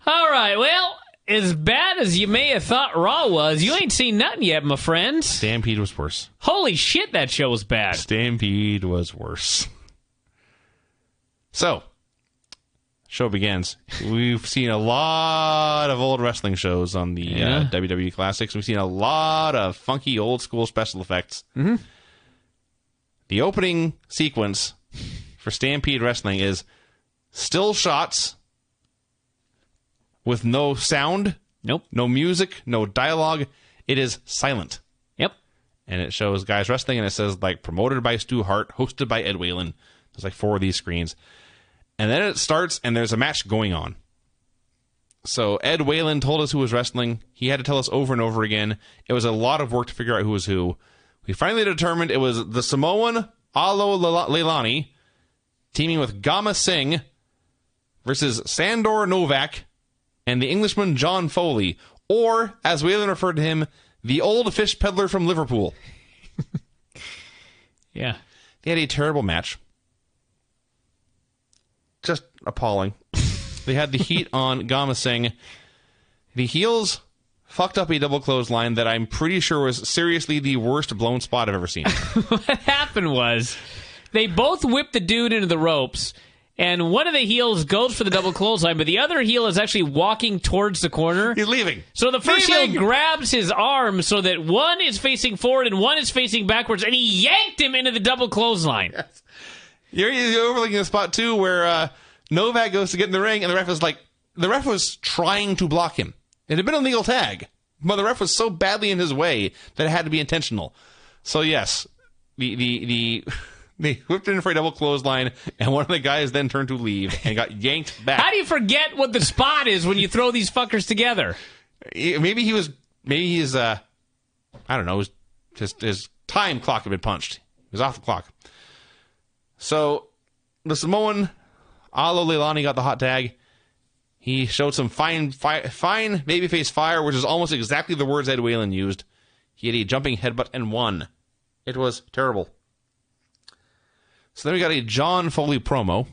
All right, well, as bad as you may have thought Raw was, you ain't seen nothing yet, my friend. Stampede was worse. Holy shit, that show was bad. Stampede was worse. So, show begins. We've seen a lot of old wrestling shows on the WWE Classics. We've seen a lot of funky old school special effects. Mm-hmm. The opening sequence for Stampede Wrestling is still shots with no sound, Nope. no music, no dialogue. It is silent. Yep. And it shows guys wrestling, and it says, like, promoted by Stu Hart, hosted by Ed Whalen. There's like 4 of these screens. And then it starts, and there's a match going on. So Ed Whalen told us who was wrestling. He had to tell us over and over again. It was a lot of work to figure out who was who. We finally determined it was the Samoan Alo Leilani teaming with Gama Singh versus Sandor Novak and the Englishman John Foley, or, as Whalen referred to him, the old fish peddler from Liverpool. Yeah. They had a terrible match. Just appalling. They had the heat on Gama Singh. The heels fucked up a double clothesline that I'm pretty sure was seriously the worst blown spot I've ever seen. What happened was they both whipped the dude into the ropes, and one of the heels goes for the double clothesline, but the other heel is actually walking towards the corner. He's leaving. So the first heel grabs his arm so that one is facing forward and one is facing backwards, and he yanked him into the double clothesline. Yes. You're overlooking the spot, too, where Novak goes to get in the ring, and the ref was trying to block him. It had been a legal tag, but the ref was so badly in his way that it had to be intentional. So, yes, they whipped in for a double clothesline, and one of the guys then turned to leave and got yanked back. How do you forget what the spot is when you throw these fuckers together? Maybe he's I don't know, his time clock had been punched. He was off the clock. So, the Samoan Alo Leilani got the hot tag. He showed some fine babyface fire, which is almost exactly the words Ed Whalen used. He had a jumping headbutt and won. It was terrible. So then we got a John Foley promo.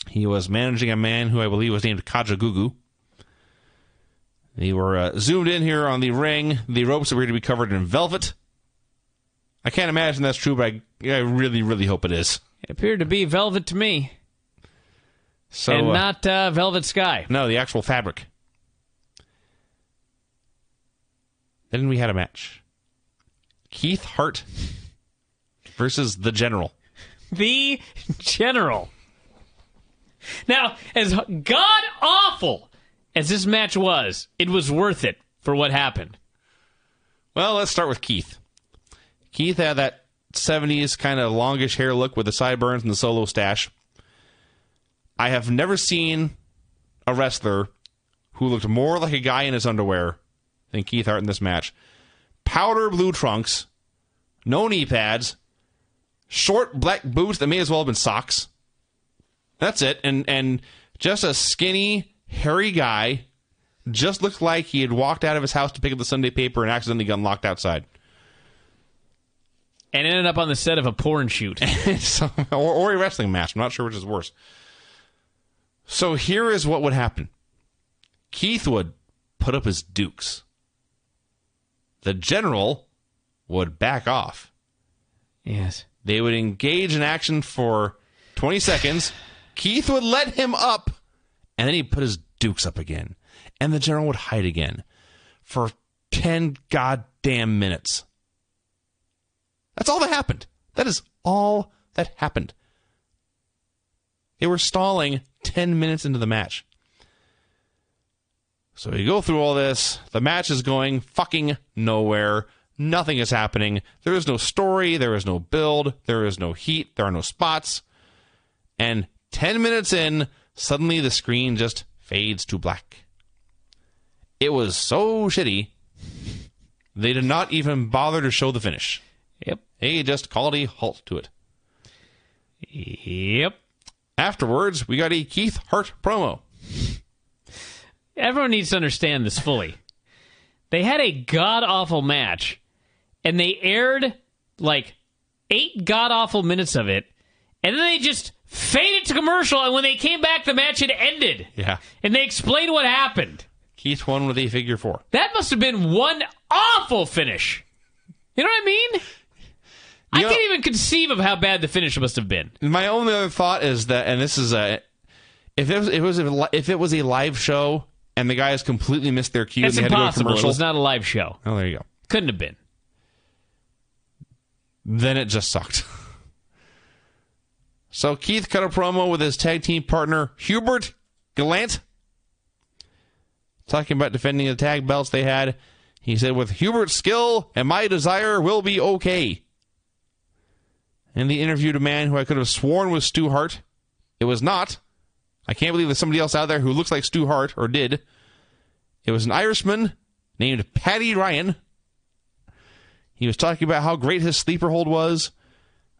He was managing a man who I believe was named Katja Gugu. They were zoomed in here on the ring. The ropes appear to be covered in velvet. I can't imagine that's true, but I really, really hope it is. It appeared to be velvet to me. So, and not Velvet Sky. No, the actual fabric. Then we had a match. Keith Hart versus the General. The General. Now, as god-awful as this match was, it was worth it for what happened. Well, let's start with Keith. Keith had that 70s kind of longish hair look with the sideburns and the solo stash. I have never seen a wrestler who looked more like a guy in his underwear than Keith Hart in this match. Powder blue trunks, no knee pads, short black boots that may as well have been socks. That's it. And just a skinny, hairy guy. Just looked like he had walked out of his house to pick up the Sunday paper and accidentally got locked outside. And ended up on the set of a porn shoot. or a wrestling match. I'm not sure which is worse. So here is what would happen. Keith would put up his dukes. The General would back off. Yes. They would engage in action for 20 seconds. Keith would let him up, and then he'd put his dukes up again. And the General would hide again for 10 goddamn minutes. That's all that happened. That is all that happened. They were stalling 10 minutes into the match. So you go through all this. The match is going fucking nowhere. Nothing is happening. There is no story. There is no build. There is no heat. There are no spots. And 10 minutes in, suddenly the screen just fades to black. It was so shitty, they did not even bother to show the finish. Yep. They just called a halt to it. Yep. Afterwards, we got a Keith Hart promo. Everyone needs to understand this fully. They had a god-awful match, and they aired like 8 god-awful minutes of it, and then they just faded to commercial, and when they came back, the match had ended. Yeah. And they explained what happened. Keith won with a figure 4. That must have been one awful finish. You know what I mean? I can't even conceive of how bad the finish must have been. My only other thought is that, and this is if it was a live show and the guys completely missed their cue, It's and they impossible. had to go to commercial. It was not a live show. Oh, there you go. Couldn't have been. Then it just sucked. So Keith cut a promo with his tag team partner Hubert Gallant, talking about defending the tag belts they had. He said, "With Hubert's skill and my desire, we'll be okay." And they interviewed a man who I could have sworn was Stu Hart. It was not. I can't believe there's somebody else out there who looks like Stu Hart, or did. It was an Irishman named Paddy Ryan. He was talking about how great his sleeper hold was.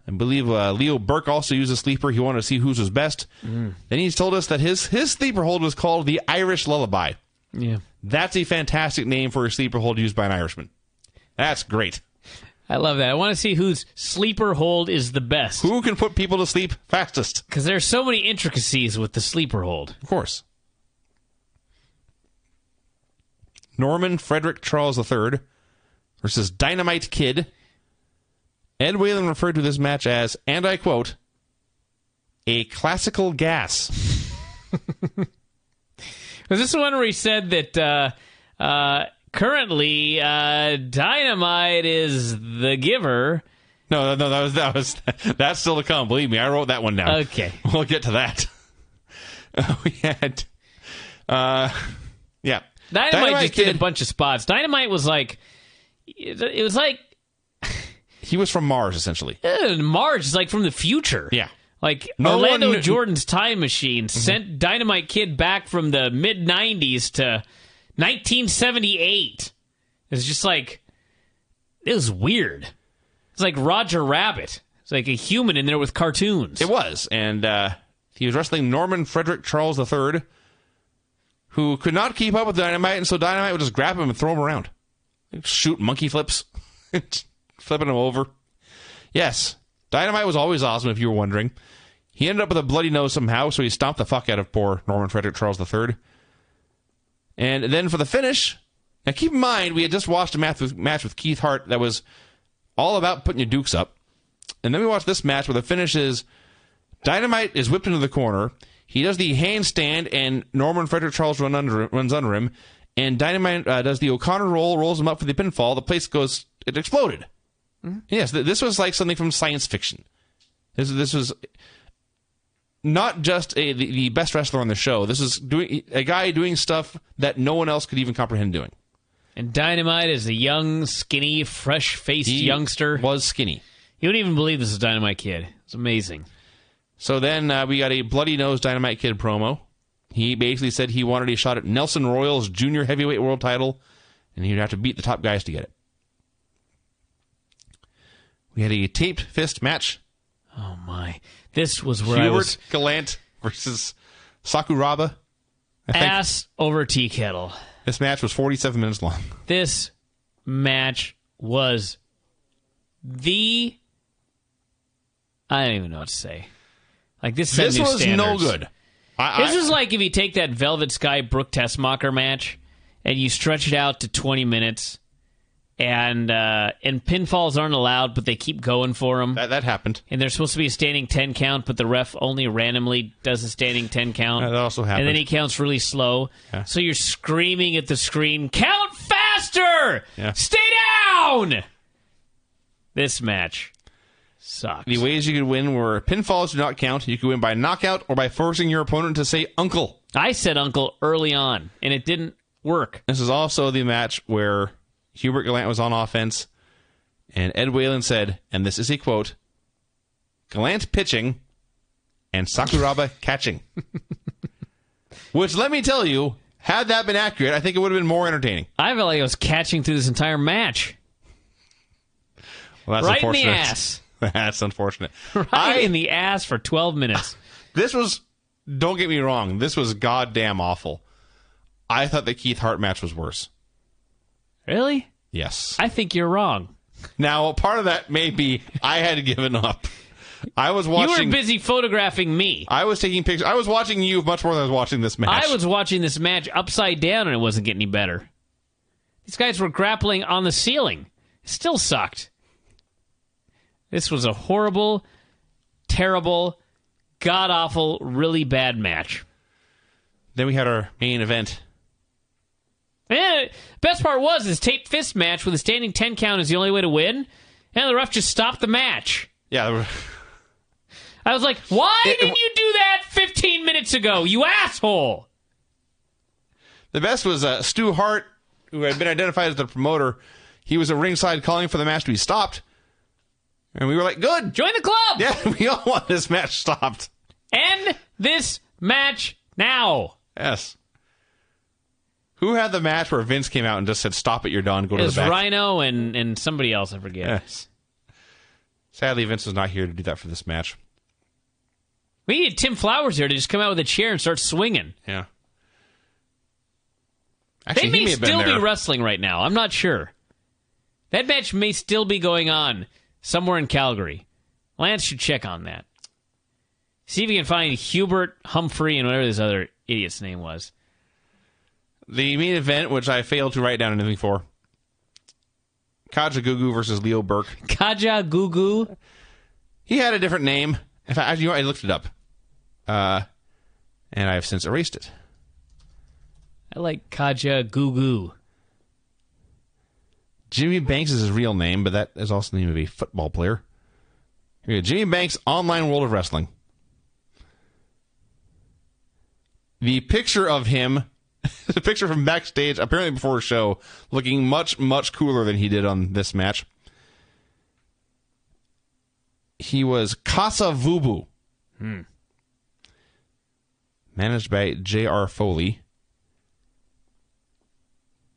I believe Leo Burke also used a sleeper. He wanted to see whose was best. Then he's told us that his sleeper hold was called the Irish Lullaby. Yeah. That's a fantastic name for a sleeper hold used by an Irishman. That's great. I love that. I want to see whose sleeper hold is the best. Who can put people to sleep fastest? Because there's so many intricacies with the sleeper hold. Of course. Norman Frederick Charles III versus Dynamite Kid. Ed Whalen referred to this match as, and I quote, a classical gas. Was this the one where he said that currently Dynamite is the giver? No, that's still to come. Believe me, I wrote that one down. Okay. We'll get to that. We had, yeah. Dynamite just did a bunch of spots. Dynamite was like, it was like... He was from Mars, essentially. Mars is like from the future. Yeah. Like No Orlando one- Jordan's time machine sent Dynamite Kid back from the mid-90s to 1978. It's just like, it was weird. It's like Roger Rabbit. It's like a human in there with cartoons. It was. And he was wrestling Norman Frederick Charles III, who could not keep up with Dynamite, and so Dynamite would just grab him and throw him around. Shoot monkey flips. Flipping him over. Yes, Dynamite was always awesome, if you were wondering. He ended up with a bloody nose somehow, so he stomped the fuck out of poor Norman Frederick Charles III. And then for the finish, now keep in mind, we had just watched a match with Keith Hart that was all about putting your dukes up. And then we watched this match where the finish is Dynamite is whipped into the corner. He does the handstand, and Norman Frederick Charles runs under him. And Dynamite does the O'Connor roll, rolls him up for the pinfall. The place goes, it exploded. Mm-hmm. Yes, this was like something from science fiction. This was not just the best wrestler on the show. This is a guy doing stuff that no one else could even comprehend doing. And Dynamite is a young, skinny, fresh-faced youngster. Was skinny. You wouldn't even believe this is Dynamite Kid. It's amazing. So then we got a bloody-nosed Dynamite Kid promo. He basically said he wanted a shot at Nelson Royal's junior heavyweight world title, and he'd have to beat the top guys to get it. We had a taped fist match. Oh, my. This was where I was... Hubert Gallant versus Sakuraba. I think ass over tea kettle. this match was 47 minutes long. This match was I don't even know what to say. Like, this set This new was standards. no good. This is like if you take that Velvet Sky Brooke Tessmacher match and you stretch it out to 20 minutes and pinfalls aren't allowed, but they keep going for them. That happened. And there's supposed to be a standing 10 count, but the ref only randomly does a standing 10 count. That also happened. And then he counts really slow. Yeah. So you're screaming at the screen, count faster! Yeah. Stay down! This match sucks. The ways you could win were pinfalls do not count. You could win by knockout or by forcing your opponent to say uncle. I said uncle early on, and it didn't work. This is also the match where Hubert Gallant was on offense, and Ed Whalen said, and this is a quote, Gallant pitching and Sakuraba catching. Which, let me tell you, had that been accurate, I think it would have been more entertaining. I felt like I was catching through this entire match. Well, that's Right in unfortunate. the ass. That's unfortunate. Right in the ass for 12 minutes. This was, don't get me wrong, this was goddamn awful. I thought the Keith Hart match was worse. Really? Yes. I think you're wrong. Now, part of that may be I had given up I was You watching. were busy photographing me. I was taking pictures. I was watching you much more than I was watching this match. I was watching this match upside down, and it wasn't getting any better. These guys were grappling on the ceiling. It still sucked. This was a horrible, terrible, god-awful, really bad match. Then we had our main event. And best part was his taped fist match with a standing 10 count is the only way to win. And the ref just stopped the match. Yeah. I was like, why didn't you do that 15 minutes ago, you asshole? The best was Stu Hart, who had been identified as the promoter. He was at ringside calling for the match to be stopped. And we were like, good. Join the club. Yeah, we all want this match stopped. End this match now. Yes. Who had the match where Vince came out and just said, stop it, you're done, go to It the was back? Rhino and somebody else, I forget. Yes. Sadly, Vince was not here to do that for this match. We needed Tim Flowers here to just come out with a chair and start swinging. Yeah. Actually, They he may have been still be there. wrestling right now. I'm not sure. That match may still be going on somewhere in Calgary. Lance should check on that. See if you can find Hubert Humphrey and whatever this other idiot's name was. The main event, which I failed to write down anything for. Katja Gugu versus Leo Burke. Katja Gugu. He had a different name. In fact, I looked it up. And I have since erased it. I like Katja Gugu. Jimmy Banks is his real name, but that is also the name of a football player. Here we go. Jimmy Banks, Online World of Wrestling. The picture of him, the picture from backstage, apparently before a show, looking much, much cooler than he did on this match. He was Casa Vubu. Managed by J.R. Foley.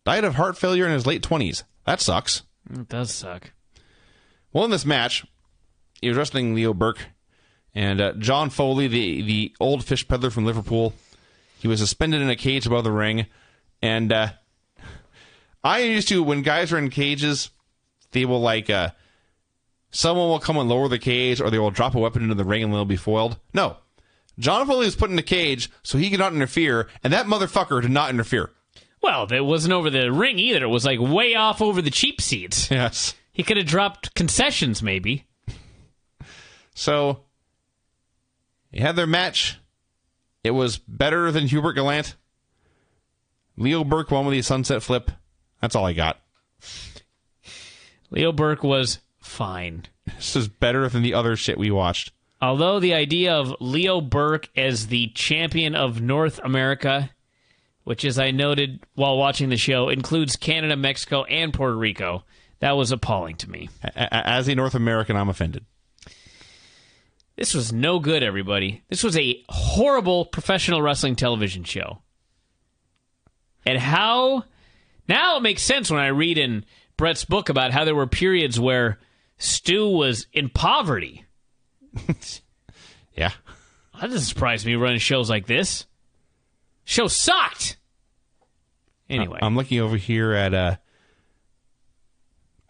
Died of heart failure in his late 20s. That sucks. It does suck. Well, in this match, he was wrestling Leo Burke. And John Foley, the old fish peddler from Liverpool, he was suspended in a cage above the ring. And I am used to, when guys are in cages, they will someone will come and lower the cage, or they will drop a weapon into the ring and they'll be foiled. No. John Foley was put in a cage so he could not interfere, and that motherfucker did not interfere. Well, it wasn't over the ring either. It was like way off over the cheap seats. Yes. He could have dropped concessions, maybe. So, they had their match. It was better than Hubert Gallant. Leo Burke won with the sunset flip. That's all I got. Leo Burke was fine. This is better than the other shit we watched. Although the idea of Leo Burke as the champion of North America, which, as I noted while watching the show, includes Canada, Mexico, and Puerto Rico, that was appalling to me. As a North American, I'm offended. This was no good, everybody. This was a horrible professional wrestling television show. And how... Now it makes sense when I read in Brett's book about how there were periods where Stu was in poverty. Yeah. That doesn't surprise me running shows like this. Show sucked. Anyway. I'm looking over here at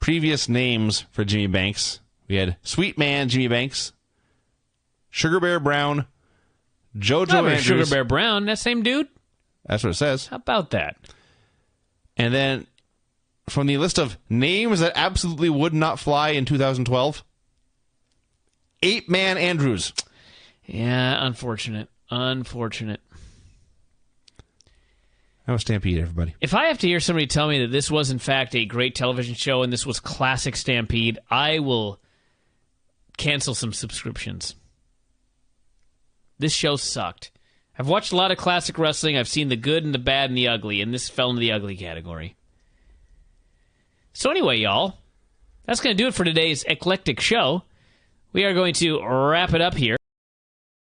previous names for Jimmy Banks. We had Sweet Man Jimmy Banks, Sugar Bear Brown, JoJo Andrews. Sugar Bear Brown, that same dude? That's what it says. How about that? And then from the list of names that absolutely would not fly in 2012, 8-Man Andrews. Yeah, unfortunate. Unfortunate. That was Stampede, everybody. If I have to hear somebody tell me that this was, in fact, a great television show and this was classic Stampede, I will cancel some subscriptions. This show sucked. I've watched a lot of classic wrestling. I've seen the good and the bad and the ugly, and this fell into the ugly category. So anyway, y'all, that's going to do it for today's eclectic show. We are going to wrap it up here.